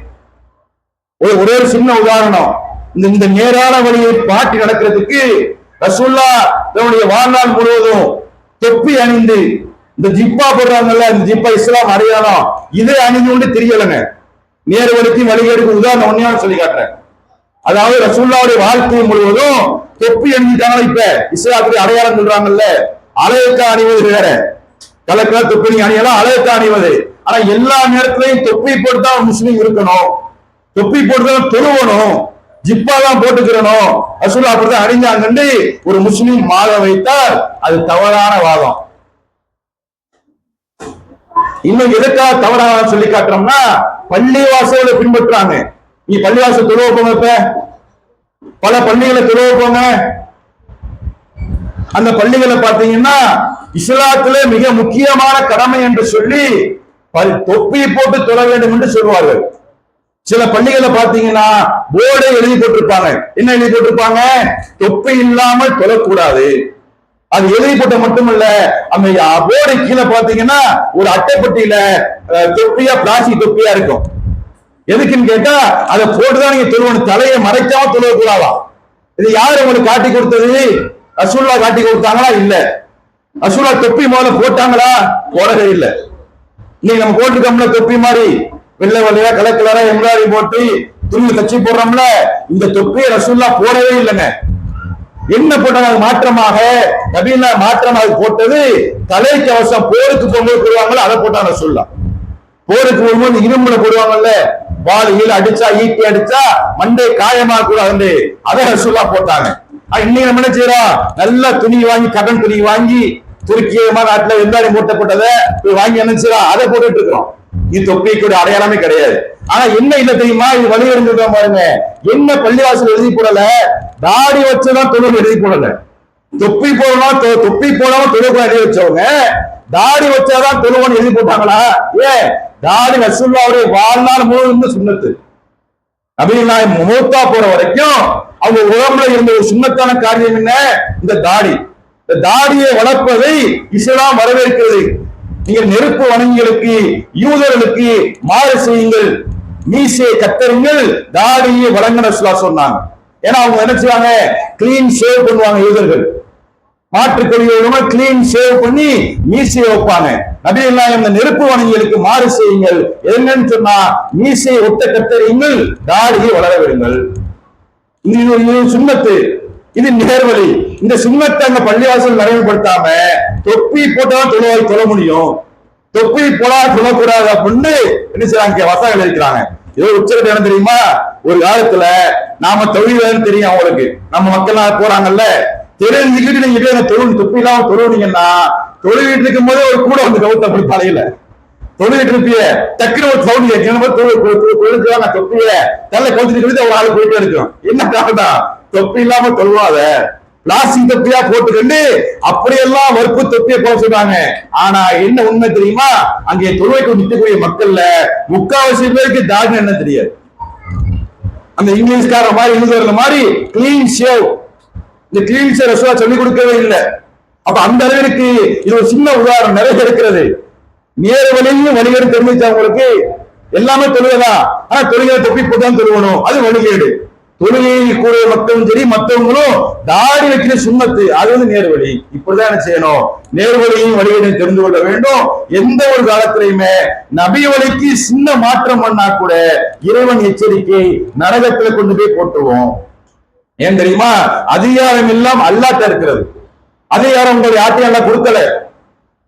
ஒரே ஒரு சின்ன உதாரணம், இந்த நேரான வழியை பாட்டி நடக்கிறதுக்கு ரசூலுல்லாஹ் தன்னுடைய வாழ்நாள் முழுவதும் தொப்பி அணிந்து, இந்த ஜிப்பா போடுறாங்கல்ல, இந்த ஜிப்பா இஸ்லாம் அடையாளம், இதை அணிந்து கொண்டு தெரியலங்க. நேர் வழிக்கு வழிகேடுக்கு உதாரணம் ஒன்னையும் சொல்லி காட்டுறேன். அதாவது ரசூலுல்லாஹ்வுடைய வாழ்க்கை முழுவதும் தொப்பி அணிஞ்சிட்டாங்க. இப்ப இஸ்லாத்துடைய அடையாளம் சொல்றாங்கல்ல, அழகுக்கா அணிவது வேற, கலக்கலா தொப்பி அணியெல்லாம் அழகுக்கா அணிவது. ஆனா எல்லா நேரத்திலையும் தொப்பி போட்டுதான் முஸ்லீம் இருக்கணும், தொப்பி போட்டுதான் தொழுவணும், ஜிப்பா தான் போட்டுக்கிறணும், ரசூலுல்லாஹ் அப்படிதான் அணிஞ்சாங்கன்னு ஒரு முஸ்லீம் வாத வைத்தால் அது தவறான வாதம். இன்னும் எதுக்காக தவறான சொல்லி காட்டுறோம்னா, பள்ளிவாசலை பின்பற்றாங்க. நீ பள்ளிவாசல் தொழுவ போங்க, இப்ப பல பள்ளிகளை தொழுவ போங்க, அந்த பள்ளிகளை பார்த்தீங்கன்னா இஸ்லாத்துல மிக முக்கியமான கடமை என்று சொல்லி தொப்பி போட்டு தொழ வேண்டும் என்று சொல்வார்கள். சில பள்ளிகளை பார்த்தீங்கன்னா போர்டை எழுதி போட்டிருப்பாங்க. என்ன எழுதி போட்டிருப்பாங்க? தொப்பி இல்லாமல் தொழக்கூடாது. அது எழுதி போட்ட மட்டுமல்ல, அந்த போர்டு கீழே பாத்தீங்கன்னா ஒரு அட்டைப்பட்டியில தொப்பியா, பிளாஸ்டிக் தொப்பியா இருக்கும். எதுக்குன்னு கேட்டா அதை போட்டுதான் நீங்க தொழுவணும், தலையை மறைக்காம தொழக்கூடாதா. இது யாரு உங்களுக்கு காட்டி கொடுத்தது? ரசூலுல்லாஹ் காட்டி கொடுத்தாங்களா? இல்ல. ரசூலுல்லாஹ் தொப்பி முதல்ல போட்டாங்களா? போடவே இல்லை. இன்னைக்கு நம்ம போட்டுக்கோம்ல தொப்பி மாதிரி வெள்ளை வெள்ளையா கலர் கலரா எம்ப்ராய்டரி போட்டு துணி தச்சு போடுறோம்ல, இந்த தொப்பியை ரசூலுல்லாஹ் போடவே இல்லைங்க. என்ன போட்டாங்க? மாற்றமாக நபியில்லா மாற்றமாக போட்டது தலை கவசம். போருக்கு போகும்போது போடுவாங்கல்ல, அதை போட்டாங்க ரசூலுல்லாஹ். போருக்கு போகும்போது இரும்புல போடுவாங்கல்ல, வாள் ஈழ அடிச்சா, ஈட்டி அடிச்சா மண்டை காயமா கூடாது, அதை ரசூலுல்லாஹ் போட்டாங்க. இன்னைக்கு நம்ம என்ன செய்யறோம்? நல்ல துணி வாங்கி, கடன் துணி வாங்கி, துருக்கிய நாட்டுல எம்ப்ராய்டரி மூட்டப்பட்டதை வாங்கி என்ன செய்யறோம்? அதை போட்டுட்டு இருக்கிறோம். இது தொப்பிக்கு அடையாளமே கிடையாது. ஆனா என்ன இல்ல தெரியுமா? இது வழிவெடுங்க பாருங்க. என்ன பள்ளிவாசல் எழுதி போடல, தாடி வச்சுதான் தொழில் எழுதி போடல. தொப்பி போடலாம், தொப்பி போடாம தொழில் எழுதி வச்சவங்க தாடி வச்சாதான் தொழுவன் எழுதி போட்டாங்களா? ஏன்? தாடி ரசூலுல்லாஹ்வுடைய வாழ்நாள் முழுவதும் சுன்னத்து. நபிகள் மூத்தா போற வரைக்கும் அவங்க உடம்புல இருந்த ஒரு சுன்னத்தான காரியம் என்ன? இந்த தாடி. இந்த தாடியை வளர்ப்பதை இஸ்லாம் வரவேற்கிறது. நீங்கள் நெருப்பு வணங்கிகளுக்கு, யூதர்களுக்கு மாறு செய்யுங்கள், மீசையை கத்தருங்கள், தாடியை வழங்க ரசூலுல்லாஹ் சொன்னாங்க. ஏன்னா அவங்க என்ன செய்வாங்க? கிளீன் ஷேவ் பண்ணுவாங்க யூதர்கள். மாற்றுக்கொள்கையோட கிளீன் ஷேவ் பண்ணி மீசையை வைப்பாங்க. நபிகள் நாயகம் இந்த நெருப்பு வணங்கிகளுக்கு மாறு செய்யுங்கள், என்னன்னு சொன்னா மீசையை ஒட்ட கத்தறியுங்கள், தாடியை வளர விடுங்கள். இது சுன்னத்து, இது நேர்வழி. இந்த சுன்னத்தை அங்க பள்ளிவாசல் நடைமுறைப்படுத்தாம தொப்பி போட்டாதான் தொழ முடியும், தொப்பி போடா சொல்லக்கூடாது அப்படின்னு என்ன செய்யறாங்க? வசனம் இருக்கிறாங்க. ஏதோ உச்சரிப்பு என்ன தெரியுமா? ஒரு காலத்துல நாம தொழில் தெரியும் அவங்களுக்கு, நம்ம மக்கள் போறாங்கல்ல, தெரிஞ்சுக்கிட்டு நீங்க தொப்பி இல்லாம தொழுவீங்கன்னா தொழுகிட்டு இருக்கும் போதே ஒரு கூட வந்து கவுத்து அப்படி பழையில தொழுகிட்டு இருப்பிய டக்குனு ஒரு சவுண்ட் கேட்க தொப்பிய தலை கவுத்துட்டு ஒரு ஆள் போயிட்டே இருக்கும். என்ன காரணம்? தொப்பி இல்லாம தொழுவாத, பிளாஸ்டிக் தொப்பியா போட்டுக்கொண்டு அப்படியெல்லாம் வறுப்பு தொப்பியை போக சொல்றாங்க. ஆனா என்ன உண்மை தெரியுமா? அங்கே தொழுவைக்கு நிற்கக்கூடிய மக்கள்ல முக்காவாசி பேருக்கு தாடி என்ன தெரியாது. அந்த இங்கிலீஷ்கார மாதிரி எழுதுற மாதிரி கிளீன் ஷேவ், இந்த கிளீன் ஷேவ் ரசூலுல்லாஹ் சொல்லிக் கொடுக்கவே இல்லை. அப்ப அந்த அளவிற்கு இது ஒரு சின்ன உதாரணம் நிறைய இருக்கிறது. நேர வழியும் வழிகேடு தெரிஞ்சிச்சு அவங்களுக்கு. எல்லாமே தொழுகதான், ஆனா தொழுகை தொப்பி போட்டுதான் தொழுவணும், அது வழிகேடு. தொழுகையை கூட மக்களும் சரி மற்றவங்களும் தாடி வைக்கிற சுண்ணத்து, அது வந்து நேர்வழி. இப்படிதான் என்ன செய்யணும்? நேர்வழியும் வழிகளையும் தெரிந்து கொள்ள வேண்டும். எந்த ஒரு காலத்திலையுமே நபி வழிக்கு சின்ன மாற்றம் பண்ணா கூட இறைவன் எச்சரிக்கை, நரகத்துல கொண்டு போய் போட்டுருவோம். ஏன் தெரியுமா? அதிகாரம் எல்லாம் அல்லாஹ்ட்ட இருக்கிறது. அதிகாரம் உங்களை யார்ட்டையும் எல்லாம் கொடுக்கல.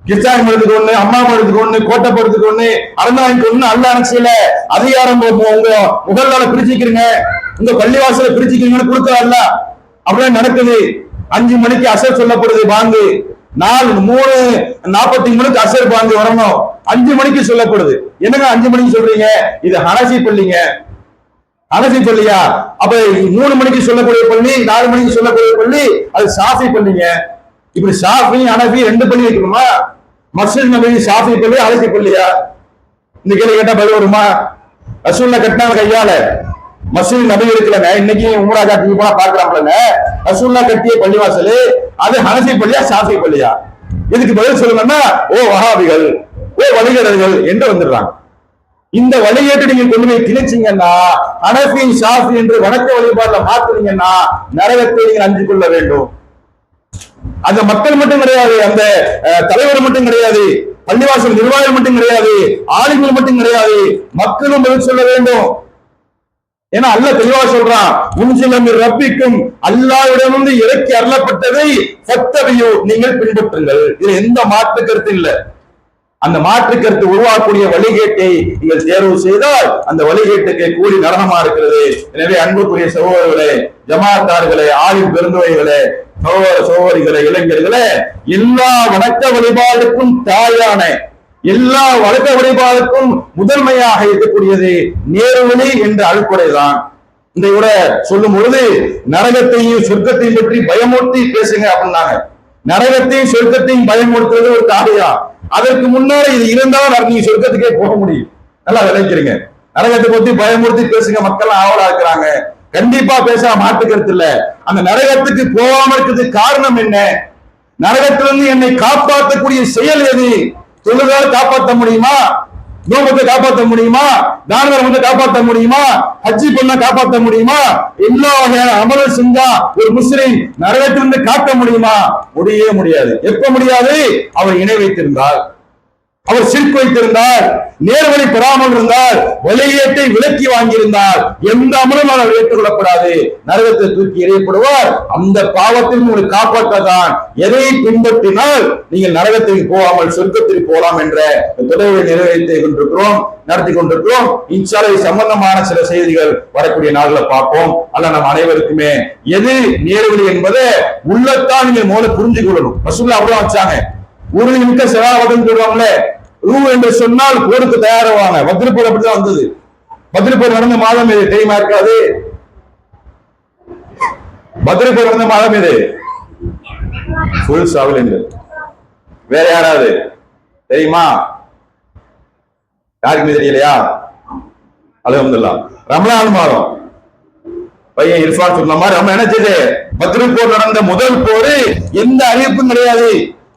கிறிஸ்தான் மதத்துக்கு ஒண்ணு, அம்மா மதத்துக்கு ஒண்ணு, கோட்டைப்படுறதுக்கு ஒண்ணு, அறந்தாய்க்கு ஒண்ணு அல்லாஹ் அனுப்பிச்சல. அதிகாரம் உங்க முகல்லால பிரிச்சுக்கிறீங்க, உங்க பள்ளிவாசல பிரிச்சுக்கிறீங்கன்னு கொடுக்கல. அப்படிதான் நடக்குது. 5 மணிக்கு அசர் சொல்லப்படுது பாங்கு, 3:43 அசர் பாங்கு வரணும், 5 மணிக்கு சொல்லப்படுது. என்னங்க 5 மணிக்கு சொல்றீங்க? இது ஹனஃபி பள்ளிங்க. ஹனஃபி பள்ளியா? அப்ப 3 மணிக்கு சொல்லக்கூடிய பள்ளி, 4 மணிக்கு சொல்லக்கூடிய பள்ளி அது ஷாஃபி பள்ளிங்க. இப்படி ஷாஃபி ஹனஃபி 2 பள்ளி வைக்கணுமா? மஸ்ஜித் நபவி ஷாஃபி பள்ளி, ஹனஃபி பள்ளியா? இந்த கேள்வி கேட்டா பதில் வருமா? ரசூலுல்லாஹ் கட்டினாங்க கையால. மஸ்ஜித் நபவி இருக்கலங்க, இன்னைக்கு உம்ரா காட்டி போனா பாக்குறாங்கல்ல, ரசூலுல்லாஹ் கட்டிய பள்ளிவாசல் அது ஹனஃபி பள்ளியா ஷாஃபி பள்ளியா? இதுக்கு பதில் சொல்லணும்னா ஓ வஹாபிகள், ஓ வழிகேடர்கள் என்று வந்துடுறாங்க. இந்த வழிகேட்டு நீங்க கொண்டு போய் திணிச்சீங்கன்னா, ஹனஃபி ஷாஃபி என்று வணக்க வழிபாடுல மாத்துனீங்கன்னா நரகத்தை நீங்கள் அஞ்சு கொள்ள வேண்டும். அந்த மக்கள் மட்டும் கிடையாது, அந்த தலைவர் மட்டும் கிடையாது, பள்ளிவாசல் நிர்வாகம் மட்டும் கிடையாது, ஆளுங்கள் மட்டும் கிடையாது, மக்களும் பதில் சொல்ல வேண்டும். ஏன்னா அல்லாஹ் தெளிவா சொல்றான், உன்சிலம் ரப்பிக்கும், அல்லாஹ்விடமிருந்து இறக்கி அருளப்பட்டதை ஃபத்தபியு, நீங்கள் பின்பற்றுங்கள். இதுல எந்த மாற்று கருத்து இல்லை. அந்த மாற்று கருத்து உருவாக்கக்கூடிய வழிகேட்டை நீங்கள் தேர்வு செய்தால் அந்த வழிகேட்டுக்கு கூலி நரகமா இருக்கிறது. எனவே அன்புக்குரிய சகோதரர்களே, ஜமாத்தார்களே, ஆலிம் பெருந்தவைகளே, சகோதரிகளே, இளைஞர்களே, எல்லா வணக்க வழிபாடுக்கும் தாயான, எல்லா வணக்க வழிபாடுக்கும் முதன்மையாக இருக்கக்கூடியது நேர்வழி என்ற அழுக்குறைதான். இந்த கூட சொல்லும் பொழுது நரகத்தையும் சொர்க்கத்தையும் பற்றி பயமூர்த்தி பேசுங்க அப்படின்னாங்க. நரகத்தையும் சொர்க்கத்தையும் பயமுறுத்துறது ஒரு காரியா. அதற்கு முன்னாடி இது இருந்தால் நீங்க சொர்க்கத்துக்கே போக முடியும். நல்லா விளைக்கிறீங்க. நரகத்தை பத்தி பயமுறுத்தி பேசுங்க, மக்கள் ஆவலா இருக்கிறாங்க. கண்டிப்பா பேச மாட்டுக்கிறது இல்ல. அந்த நரகத்துக்கு போகாம இருக்கிறதுக்கு காரணம் என்ன? நரகத்திலிருந்து என்னை காப்பாற்றக்கூடிய செயல் எது? தொழுதால் காப்பாற்ற முடியுமா? நோம்பத்தை காப்பாற்ற முடியுமா? தான தர்மத்தை காப்பாற்ற முடியுமா? ஹஜ்ஜி பண்ண காப்பாற்ற முடியுமா? எல்லா வகையான அமலும் செஞ்சா ஒரு முஸ்லிம் நரகத்திலிருந்து காக்க முடியுமா? முடியவே முடியாது. எப்ப முடியாது? அவர் இணை வைத்திருந்தால், அவர் சிரிப்பு வைத்திருந்தால், நேர்வழி பெறாமல் இருந்தால், வழிகேட்டை விலக்கி வாங்கியிருந்தால் எந்த அமலும் அவர் ஏற்றுக்கொள்ளப்படாது. நரகத்தை தூக்கி எறியப்படுவார். அந்த பாவத்தில் உங்களை காப்பாற்றதான் எதை பின்பற்றினால் நீங்கள் நரகத்திற்கு போகாமல் சொர்க்கத்திற்கு போகலாம் என்ற தொடர்பை நிறைவேற்றி கொண்டிருக்கிறோம், நடத்தி கொண்டிருக்கிறோம். இன்ஷா அல்லாஹ் சம்பந்தமான சில செய்திகள் வரக்கூடிய நாள்ல பார்ப்போம். அல்ல நம் அனைவருக்குமே எது நேர்வழி என்பதை உள்ளத்தான் நீங்கள் முதல்ல புரிஞ்சு கொள்ளணும். ரசூலுல்லாஹ் அப்படிதான் வச்சாங்க. உறுதிமிக்க செலாவதம் சொல்றாங்களே, ரூ என்று சொன்னால் போருக்கு தயாராவாங்க. பத்ருப்பூர் அப்படிதான் வந்தது. பத்ருப்பூர் நடந்த மாதம் இது தெரியுமா? இருக்காது. பத்ருப்பூர் நடந்த மாதம் இது ஃபுல் சாவலிங்கள். வேற யாராவது தெரியுமா? யாருக்குமே தெரியலையா? அல்ஹம்துலில்லாஹ். ரமலான் மாதம் பையன் இர்ஃபான் சொன்ன மாதிரி நம்ம நினைச்சது பத்ருப்பூர் நடந்த முதல் போரு எந்த அறிவிப்பும் கிடையாது,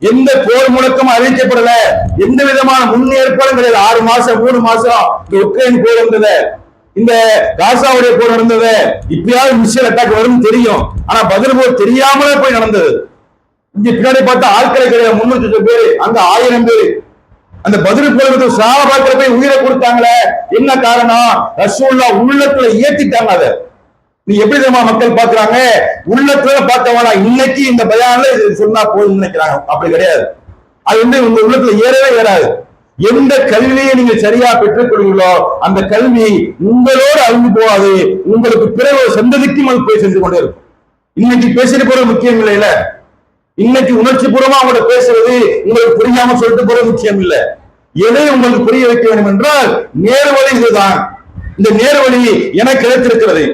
எந்த போர் முழக்கம் அறிவிக்கப்படல, எந்த விதமான முன்னேற்பாடும் கிடையாது. 6 மாசம் 3 மாசம் உக்ரைன் போர் இருந்தது, இந்த காசாவுடைய போர் நடந்தது. இப்பயாவது மிசைல் அட்டாக் வரும் தெரியும், ஆனா பதில் போர் தெரியாமலே போய் நடந்தது. இங்க பின்னாடி பார்த்தா ஆட்களை கிடையாது, 300 பேர், அங்க 1000 பேர். அந்த பதில் போருக்கு சஹாபாக்கள் போய் உயிரை கொடுத்தாங்களே, என்ன காரணம்? ரசூலுல்லாஹ் உள்ளத்துல ஏத்திட்டாங்க. அதை நீ எப்படி தெரியுமா மக்கள் பாக்குறாங்க? உள்ளத்துல பார்த்தவனா இன்னைக்கு இந்த பயான்ல இது சொன்னா போதும்னு நினைக்கிறாங்க. அப்படி கிடையாது. அது உங்க உள்ளத்துல ஏறவே ஏறாது. எந்த கல்வியை நீங்க சரியா பெற்றுக் கொள்வீங்களோ அந்த கல்வி உங்களோடு அழிந்து போகாது, உங்களுக்கு பிறகு சந்ததிக்கும் அது போய் சென்று கொண்டே இருக்கும். இன்னைக்கு பேசிட்டு போறது முக்கியம் இல்லையில, இன்னைக்கு உணர்ச்சி பூர்வமா அவங்களோட பேசுறது உங்களுக்கு புரியாம சொல்லிட்டு போறது முக்கியம் இல்லை. எதை உங்களுக்கு புரிய வைக்க வேண்டும் என்றால் நேர்வழி இதுதான். இந்த நேர்வழி எனக்கு கிடைத்திருக்கிறது,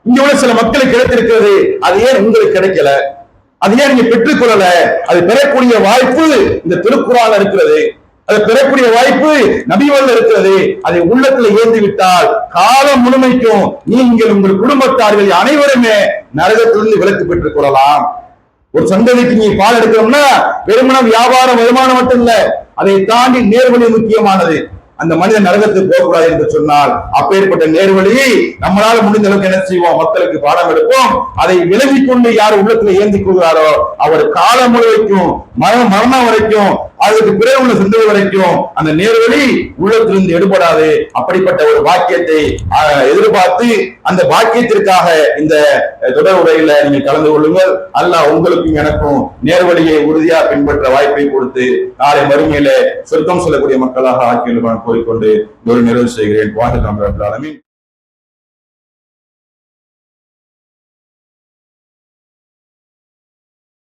இங்க உள்ள சில மக்களுக்கு கிடைத்திருக்கிறது, அது ஏன் உங்களுக்கு கிடைக்கல? அது ஏன் நீங்க பெற்றுக்கொள்ளல? அது பெறக்கூடிய வாய்ப்பு இந்த திருக்குறான்ல இருக்கிறது, அது பெறக்கூடிய வாய்ப்பு நபிவல்ல இருக்கிறது. அதை உள்ளத்துல ஏந்தி விட்டால் காலம் முழுமைக்கும் நீங்கள் உங்கள் குடும்பத்தார்கள் அனைவருமே நரகத்திலிருந்து விலக்கு பெற்றுக் கொள்ளலாம். ஒரு சந்ததிக்கு நீ பால் எடுக்கணும்னா வெறுமன வியாபார வருமானம் மட்டும் இல்ல, அதை தாண்டி நேர்வழி முக்கியமானது. அந்த மனிதன் நரகத்துக்கு போகக்கூடாது என்று சொன்னால் அப்பேற்பட்ட நேர்வழியை நம்மளால முடிந்த அளவுக்கு என்ன செய்வோம்? மக்களுக்கு பாடம் எடுப்போம். அதை விலகிக் கொண்டு யார் உள்ளத்துல ஏந்தி கொள்கிறாரோ அவர் காலம் முழுவதும் மரணம் வரைக்கும், அதுக்கு பிறகு உள்ள சிந்தனை வரைக்கும் அந்த நேர்வழி உள்ளத்திலிருந்து எடுபடாது. அப்படிப்பட்ட ஒரு பாக்கியத்தை எதிர்பார்த்து அந்த பாக்கியத்திற்காக இந்த தொடர் உரையில நீங்க கலந்து கொள்ளுங்கள். அல்லாஹ் உங்களுக்கும் எனக்கும் நேர்வழியை உறுதியா பின்பற்ற வாய்ப்பை கொடுத்து நாளை மறுமையில சொர்க்கம் சொல்லக்கூடிய மக்களாக ஆக்கியுள்ளான் கூறிக்கொண்டு ஒரு நிறைவு செய்கிறேன். வாஹித் ரப்பில் ஆலமீன்.